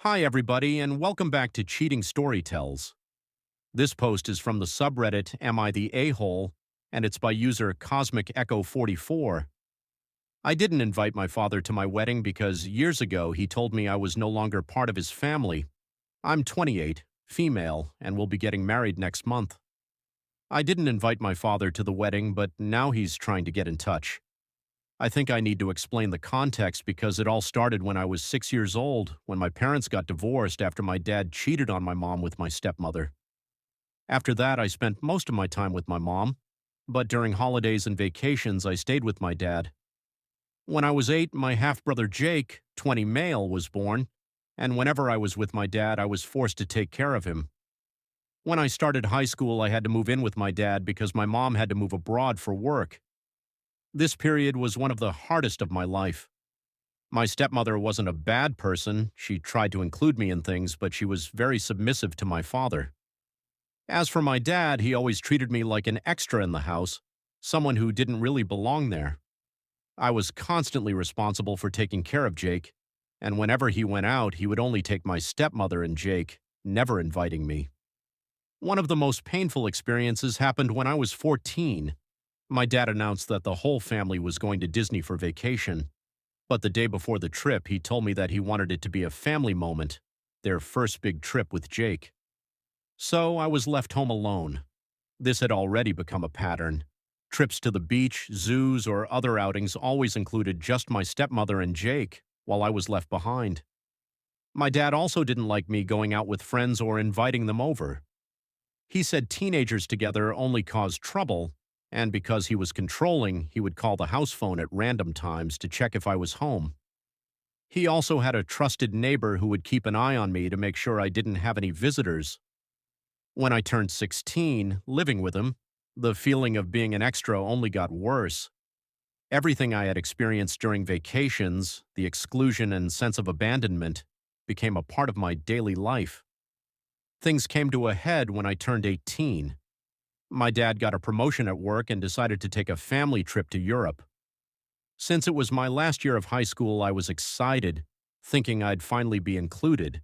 Hi, everybody, and welcome back to Cheating Storytells. This post is from the subreddit Am I the A-hole, and it's by user Cosmic Echo 44. I didn't invite my father to my wedding because years ago he told me I was no longer part of his family. I'm 28, female, and will be getting married next month. I didn't invite my father to the wedding, but now he's trying to get in touch. I think I need to explain the context because it all started when I was 6 years old, when my parents got divorced after my dad cheated on my mom with my stepmother. After that, I spent most of my time with my mom, but during holidays and vacations, I stayed with my dad. When I was 8, my half-brother Jake, 20 male, was born, and whenever I was with my dad, I was forced to take care of him. When I started high school, I had to move in with my dad because my mom had to move abroad for work. This period was one of the hardest of my life. My stepmother wasn't a bad person. She tried to include me in things, but she was very submissive to my father. As for my dad, he always treated me like an extra in the house, someone who didn't really belong there. I was constantly responsible for taking care of Jake, and whenever he went out, he would only take my stepmother and Jake, never inviting me. One of the most painful experiences happened when I was 14. My dad announced that the whole family was going to Disney for vacation, but the day before the trip, he told me that he wanted it to be a family moment, their first big trip with Jake. So I was left home alone. This had already become a pattern. Trips to the beach, zoos, or other outings always included just my stepmother and Jake, while I was left behind. My dad also didn't like me going out with friends or inviting them over. He said teenagers together only caused trouble, and because he was controlling, he would call the house phone at random times to check if I was home. He also had a trusted neighbor who would keep an eye on me to make sure I didn't have any visitors. When I turned 16, living with him, the feeling of being an extra only got worse. Everything I had experienced during vacations, the exclusion and sense of abandonment, became a part of my daily life. Things came to a head when I turned 18. My dad got a promotion at work and decided to take a family trip to Europe. Since it was my last year of high school, I was excited, thinking I'd finally be included.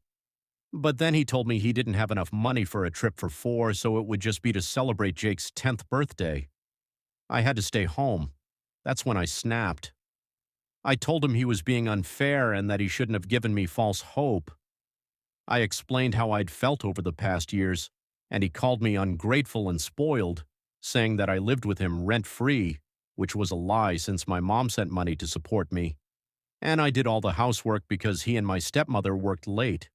But then he told me he didn't have enough money for a trip for 4, so it would just be to celebrate Jake's 10th birthday. I had to stay home. That's when I snapped. I told him he was being unfair and that he shouldn't have given me false hope. I explained how I'd felt over the past years, and he called me ungrateful and spoiled, saying that I lived with him rent-free, which was a lie since my mom sent money to support me, and I did all the housework because he and my stepmother worked late.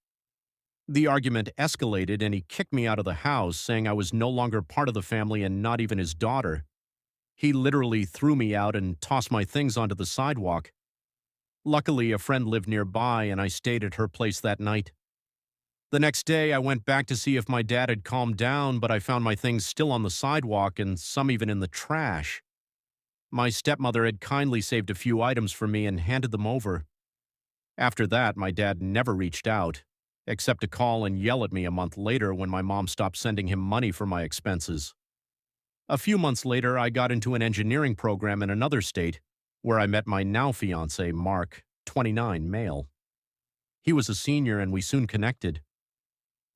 The argument escalated and he kicked me out of the house, saying I was no longer part of the family and not even his daughter. He literally threw me out and tossed my things onto the sidewalk. Luckily, a friend lived nearby and I stayed at her place that night. The next day, I went back to see if my dad had calmed down, but I found my things still on the sidewalk and some even in the trash. My stepmother had kindly saved a few items for me and handed them over. After that, my dad never reached out, except to call and yell at me a month later when my mom stopped sending him money for my expenses. A few months later, I got into an engineering program in another state, where I met my now fiancé, Mark, 29, male. He was a senior and we soon connected.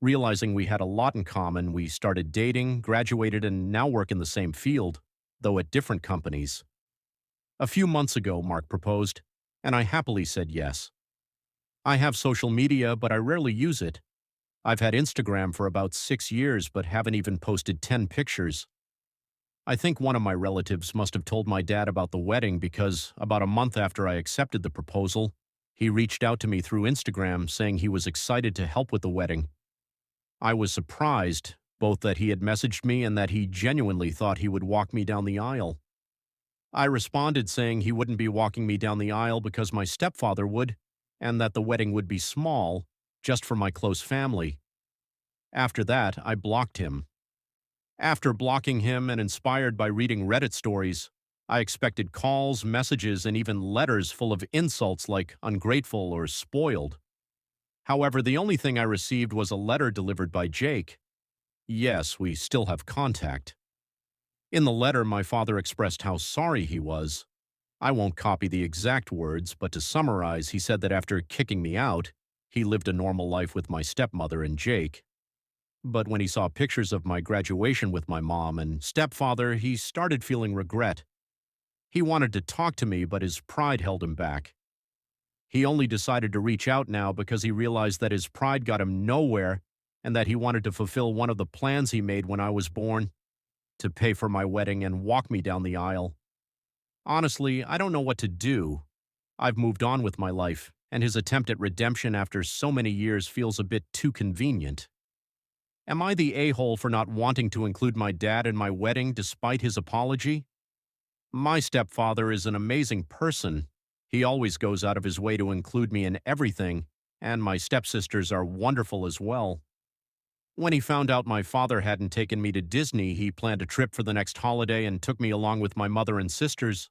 Realizing we had a lot in common, we started dating, graduated, and now work in the same field, though at different companies. A few months ago, Mark proposed, and I happily said yes. I have social media, but I rarely use it. I've had Instagram for about 6 years, but haven't even posted 10 pictures. I think one of my relatives must have told my dad about the wedding because about a month after I accepted the proposal, he reached out to me through Instagram saying he was excited to help with the wedding. I was surprised, both that he had messaged me and that he genuinely thought he would walk me down the aisle. I responded saying he wouldn't be walking me down the aisle because my stepfather would, and that the wedding would be small, just for my close family. After that, I blocked him. After blocking him and inspired by reading Reddit stories, I expected calls, messages, and even letters full of insults like ungrateful or spoiled. However, the only thing I received was a letter delivered by Jake. Yes, we still have contact. In the letter, my father expressed how sorry he was. I won't copy the exact words, but to summarize, he said that after kicking me out, He lived a normal life with my stepmother and Jake. But when he saw pictures of my graduation with my mom and stepfather, he started feeling regret. He wanted to talk to me, but his pride held him back. He only decided to reach out now because he realized that his pride got him nowhere and that he wanted to fulfill one of the plans he made when I was born, to pay for my wedding and walk me down the aisle. Honestly, I don't know what to do. I've moved on with my life, and his attempt at redemption after so many years feels a bit too convenient. Am I the a-hole for not wanting to include my dad in my wedding despite his apology? My stepfather is an amazing person. He always goes out of his way to include me in everything, and my stepsisters are wonderful as well. When he found out my father hadn't taken me to Disney, he planned a trip for the next holiday and took me along with my mother and sisters.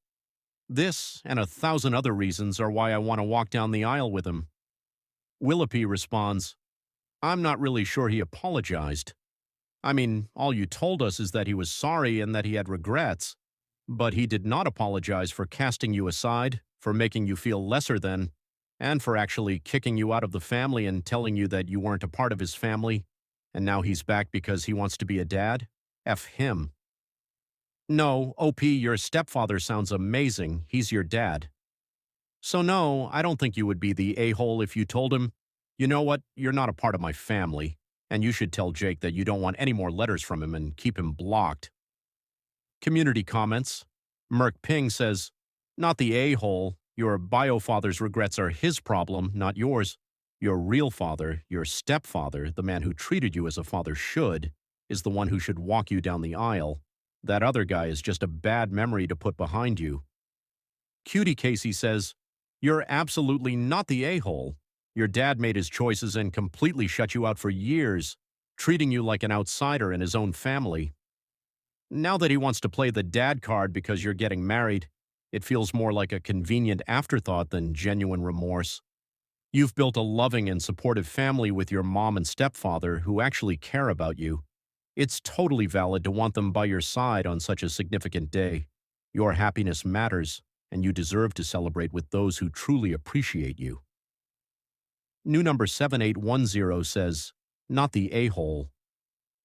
This, and 1,000 other reasons, are why I want to walk down the aisle with him. Willoughby responds, I'm not really sure he apologized. I mean, all you told us is that he was sorry and that he had regrets. But he did not apologize for casting you aside, for making you feel lesser than, and for actually kicking you out of the family and telling you that you weren't a part of his family, and now he's back because he wants to be a dad? F him. No, OP, your stepfather sounds amazing. He's your dad. So no, I don't think you would be the a-hole if you told him, you know what, you're not a part of my family, and you should tell Jake that you don't want any more letters from him and keep him blocked. Community comments. Merk Ping says, not the a-hole. Your bio-father's regrets are his problem, not yours. Your real father, your stepfather, the man who treated you as a father should, is the one who should walk you down the aisle. That other guy is just a bad memory to put behind you. Cutie Casey says, you're absolutely not the a-hole. Your dad made his choices and completely shut you out for years, treating you like an outsider in his own family. Now that he wants to play the dad card because you're getting married, it feels more like a convenient afterthought than genuine remorse. You've built a loving and supportive family with your mom and stepfather who actually care about you. It's totally valid to want them by your side on such a significant day. Your happiness matters, and you deserve to celebrate with those who truly appreciate you. New number 7810 says, not the a-hole.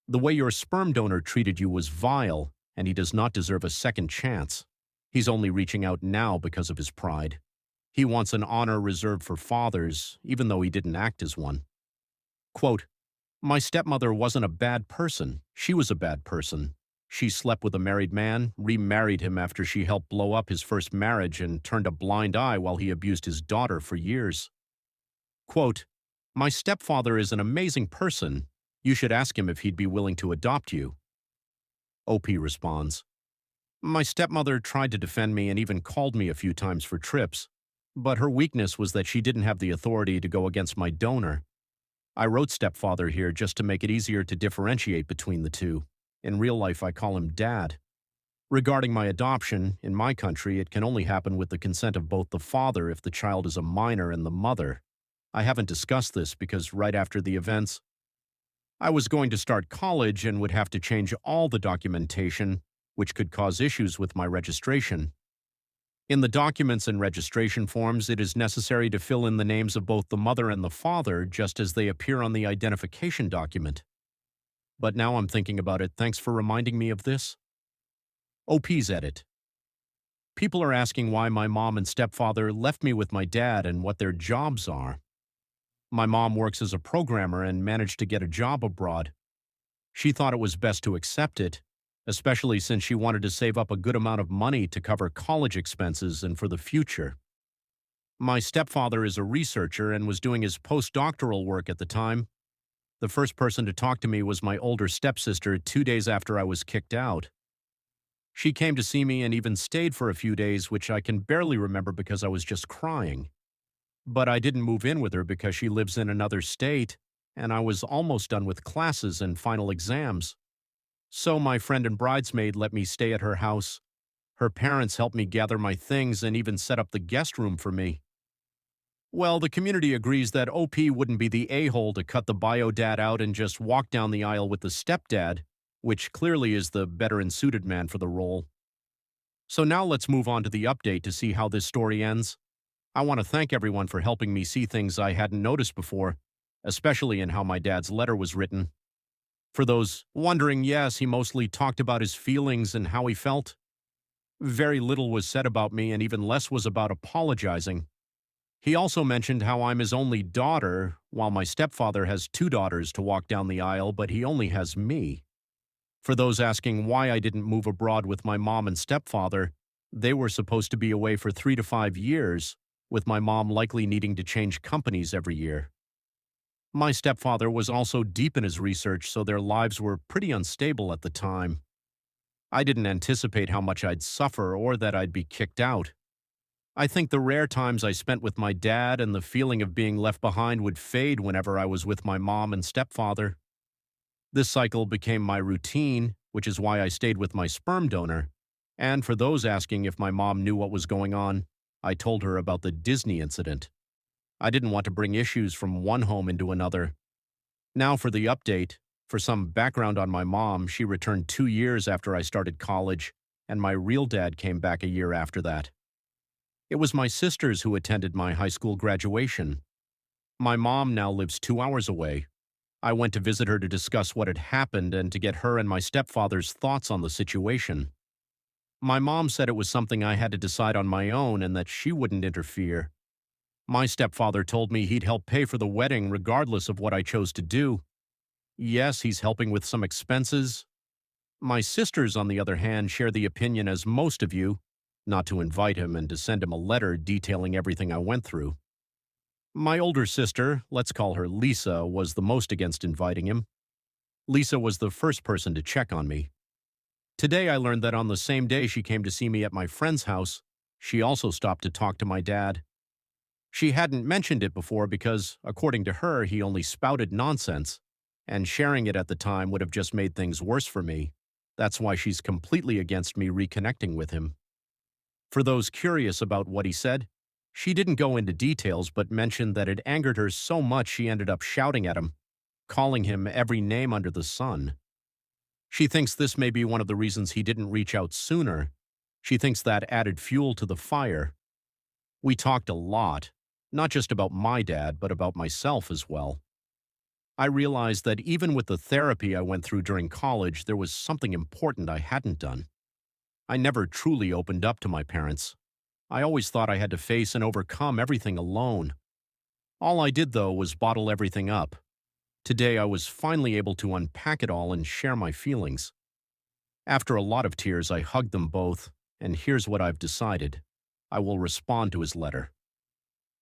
The way your sperm donor treated you was vile, and he does not deserve a second chance. He's only reaching out now because of his pride. He wants an honor reserved for fathers, even though he didn't act as one. Quote, my stepmother wasn't a bad person. She was a bad person. She slept with a married man, remarried him after she helped blow up his first marriage, and turned a blind eye while he abused his daughter for years. Quote, my stepfather is an amazing person. You should ask him if he'd be willing to adopt you. OP responds, my stepmother tried to defend me and even called me a few times for trips, but her weakness was that she didn't have the authority to go against my donor. I wrote stepfather here just to make it easier to differentiate between the two. In real life, I call him dad. Regarding my adoption, in my country, it can only happen with the consent of both the father if the child is a minor and the mother. I haven't discussed this because right after the events, I was going to start college and would have to change all the documentation, which could cause issues with my registration. In the documents and registration forms, it is necessary to fill in the names of both the mother and the father just as they appear on the identification document. But now I'm thinking about it. Thanks for reminding me of this. OP's edit. People are asking why my mom and stepfather left me with my dad and what their jobs are. My mom works as a programmer and managed to get a job abroad. She thought it was best to accept it, especially since she wanted to save up a good amount of money to cover college expenses and for the future. My stepfather is a researcher and was doing his postdoctoral work at the time. The first person to talk to me was my older stepsister 2 days after I was kicked out. She came to see me and even stayed for a few days, which I can barely remember because I was just crying. But I didn't move in with her because she lives in another state, and I was almost done with classes and final exams. So my friend and bridesmaid let me stay at her house. Her parents helped me gather my things and even set up the guest room for me. Well, the community agrees that OP wouldn't be the a-hole to cut the bio dad out and just walk down the aisle with the stepdad, which clearly is the better and suited man for the role. So now let's move on to the update to see how this story ends. I want to thank everyone for helping me see things I hadn't noticed before, especially in how my dad's letter was written. For those wondering, yes, he mostly talked about his feelings and how he felt. Very little was said about me, and even less was about apologizing. He also mentioned how I'm his only daughter, while my stepfather has two daughters to walk down the aisle, but he only has me. For those asking why I didn't move abroad with my mom and stepfather, they were supposed to be away for 3 to 5 years, with my mom likely needing to change companies every year. My stepfather was also deep in his research, so their lives were pretty unstable at the time. I didn't anticipate how much I'd suffer or that I'd be kicked out. I think the rare times I spent with my dad and the feeling of being left behind would fade whenever I was with my mom and stepfather. This cycle became my routine, which is why I stayed with my sperm donor. And for those asking if my mom knew what was going on, I told her about the Disney incident. I didn't want to bring issues from one home into another. Now for the update. For some background on my mom, she returned 2 years after I started college, and my real dad came back a year after that. It was my sisters who attended my high school graduation. My mom now lives 2 hours away. I went to visit her to discuss what had happened and to get her and my stepfather's thoughts on the situation. My mom said it was something I had to decide on my own and that she wouldn't interfere. My stepfather told me he'd help pay for the wedding regardless of what I chose to do. Yes, he's helping with some expenses. My sisters, on the other hand, share the opinion as most of you, not to invite him and to send him a letter detailing everything I went through. My older sister, let's call her Lisa, was the most against inviting him. Lisa was the first person to check on me. Today I learned that on the same day she came to see me at my friend's house, she also stopped to talk to my dad. She hadn't mentioned it before because, according to her, he only spouted nonsense, and sharing it at the time would have just made things worse for me. That's why she's completely against me reconnecting with him. For those curious about what he said, she didn't go into details but mentioned that it angered her so much she ended up shouting at him, calling him every name under the sun. She thinks this may be one of the reasons he didn't reach out sooner. She thinks that added fuel to the fire. We talked a lot, not just about my dad, but about myself as well. I realized that even with the therapy I went through during college, there was something important I hadn't done. I never truly opened up to my parents. I always thought I had to face and overcome everything alone. All I did, though, was bottle everything up. Today, I was finally able to unpack it all and share my feelings. After a lot of tears, I hugged them both, and here's what I've decided. I will respond to his letter.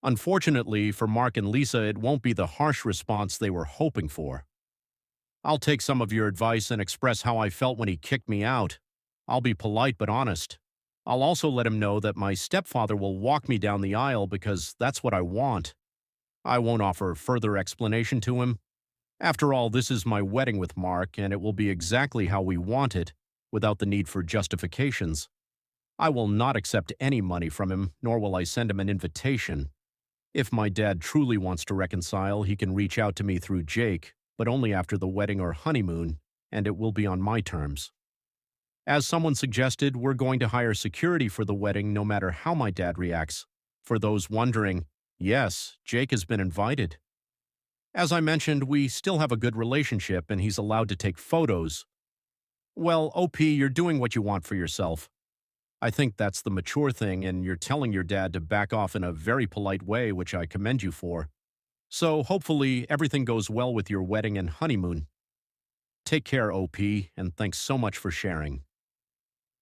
Unfortunately, for Mark and Lisa, it won't be the harsh response they were hoping for. I'll take some of your advice and express how I felt when he kicked me out. I'll be polite but honest. I'll also let him know that my stepfather will walk me down the aisle because that's what I want. I won't offer further explanation to him. After all, this is my wedding with Mark, and it will be exactly how we want it, without the need for justifications. I will not accept any money from him, nor will I send him an invitation. If my dad truly wants to reconcile, he can reach out to me through Jake, but only after the wedding or honeymoon, and it will be on my terms. As someone suggested, we're going to hire security for the wedding no matter how my dad reacts. For those wondering, yes, Jake has been invited. As I mentioned, we still have a good relationship and he's allowed to take photos. Well, OP, you're doing what you want for yourself. I think that's the mature thing, and you're telling your dad to back off in a very polite way, which I commend you for. So hopefully everything goes well with your wedding and honeymoon. Take care, OP, and thanks so much for sharing.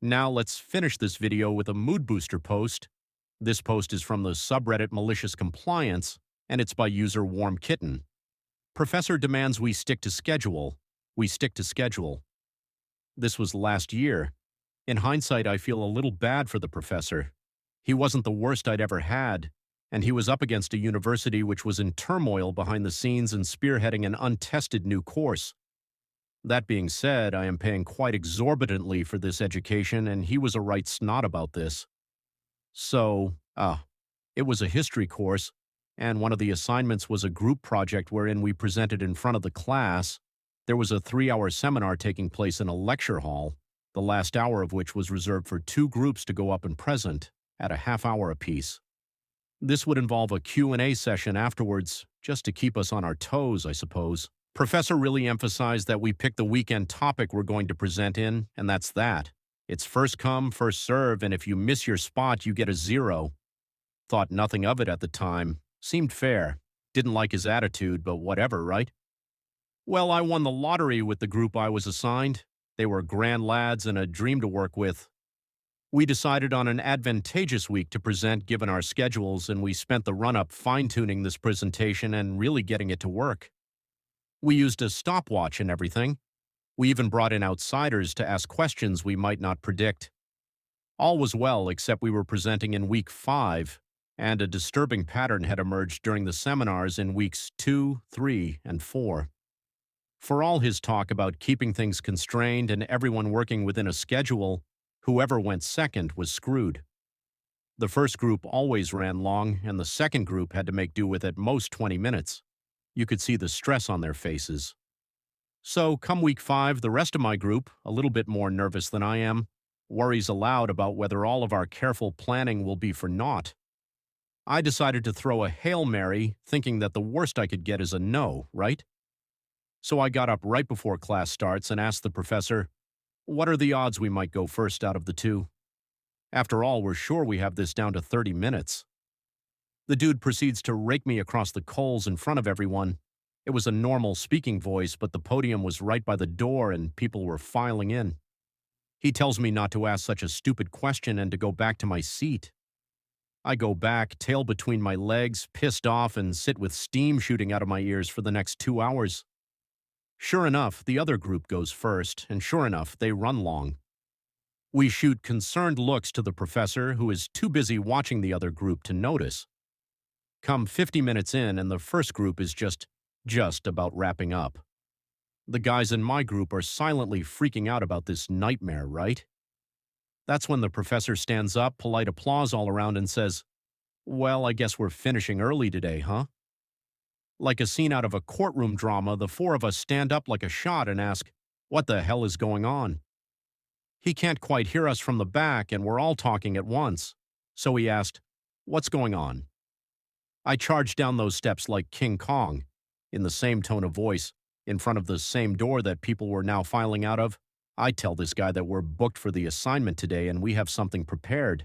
Now let's finish this video with a mood booster post. This post is from the subreddit Malicious Compliance, and it's by user Warm Kitten. Professor demands we stick to schedule. We stick to schedule. This was last year. In hindsight, I feel a little bad for the professor. He wasn't the worst I'd ever had, and he was up against a university which was in turmoil behind the scenes and spearheading an untested new course. That being said, I am paying quite exorbitantly for this education, and he was a right snot about this. So, it was a history course, and one of the assignments was a group project wherein we presented in front of the class. There was a 3-hour seminar taking place in a lecture hall, the last hour of which was reserved for 2 groups to go up and present, at a half-hour apiece. This would involve a Q&A session afterwards, just to keep us on our toes, I suppose. Professor really emphasized that we pick the weekend topic we're going to present in, and that's that. It's first come, first serve, and if you miss your spot, you get a 0. Thought nothing of it at the time. Seemed fair. Didn't like his attitude, but whatever, right? Well, I won the lottery with the group I was assigned. They were grand lads and a dream to work with. We decided on an advantageous week to present given our schedules, and we spent the run-up fine-tuning this presentation and really getting it to work. We used a stopwatch and everything. We even brought in outsiders to ask questions we might not predict. All was well, except we were presenting in week 5, and a disturbing pattern had emerged during the seminars in weeks 2, 3, and 4. For all his talk about keeping things constrained and everyone working within a schedule, whoever went second was screwed. The first group always ran long, and the second group had to make do with at most 20 minutes. You could see the stress on their faces. So, come week 5, the rest of my group, a little bit more nervous than I am, worries aloud about whether all of our careful planning will be for naught. I decided to throw a Hail Mary, thinking that the worst I could get is a no, right? So I got up right before class starts and asked the professor, what are the odds we might go first out of the two? After all, we're sure we have this down to 30 minutes. The dude proceeds to rake me across the coals in front of everyone. It was a normal speaking voice, but the podium was right by the door and people were filing in. He tells me not to ask such a stupid question and to go back to my seat. I go back, tail between my legs, pissed off, and sit with steam shooting out of my ears for the next 2 hours. Sure enough, the other group goes first, and sure enough, they run long. We shoot concerned looks to the professor, who is too busy watching the other group to notice. Come 50 minutes in, and the first group is just about wrapping up. The guys in my group are silently freaking out about this nightmare, right? That's when the professor stands up, polite applause all around, and says, well, I guess we're finishing early today, huh? Like a scene out of a courtroom drama, the 4 of us stand up like a shot and ask, what the hell is going on? He can't quite hear us from the back, and we're all talking at once. So he asked, what's going on? I charged down those steps like King Kong, in the same tone of voice, in front of the same door that people were now filing out of. I tell this guy that we're booked for the assignment today and we have something prepared.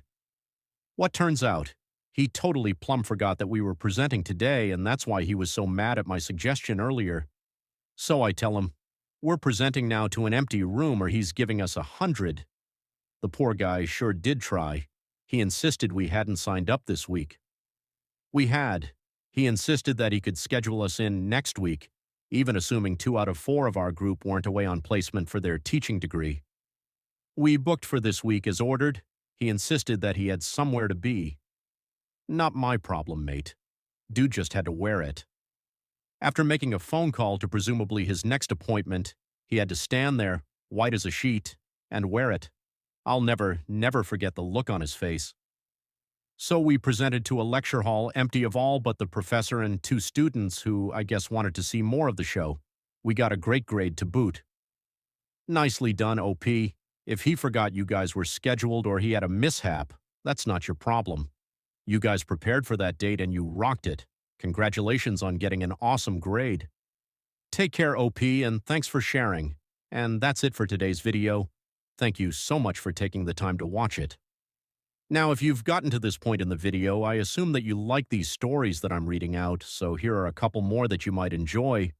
What turns out? He totally plumb forgot that we were presenting today, and that's why he was so mad at my suggestion earlier. So I tell him, we're presenting now to an empty room or he's giving us 100. The poor guy sure did try. He insisted we hadn't signed up this week. We had. He insisted that he could schedule us in next week, even assuming 2 out of 4 of our group weren't away on placement for their teaching degree. We booked for this week as ordered. He insisted that he had somewhere to be. Not my problem, mate. Dude just had to wear it. After making a phone call to presumably his next appointment, he had to stand there, white as a sheet, and wear it. I'll never forget the look on his face. So we presented to a lecture hall empty of all but the professor and 2 students who, I guess, wanted to see more of the show. We got a great grade to boot. Nicely done, OP. If he forgot you guys were scheduled or he had a mishap, that's not your problem. You guys prepared for that date and you rocked it. Congratulations on getting an awesome grade. Take care, OP, and thanks for sharing. And that's it for today's video. Thank you so much for taking the time to watch it. Now, if you've gotten to this point in the video, I assume that you like these stories that I'm reading out, so here are a couple more that you might enjoy.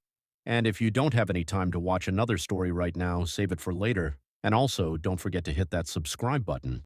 And if you don't have any time to watch another story right now, save it for later. And also, don't forget to hit that subscribe button.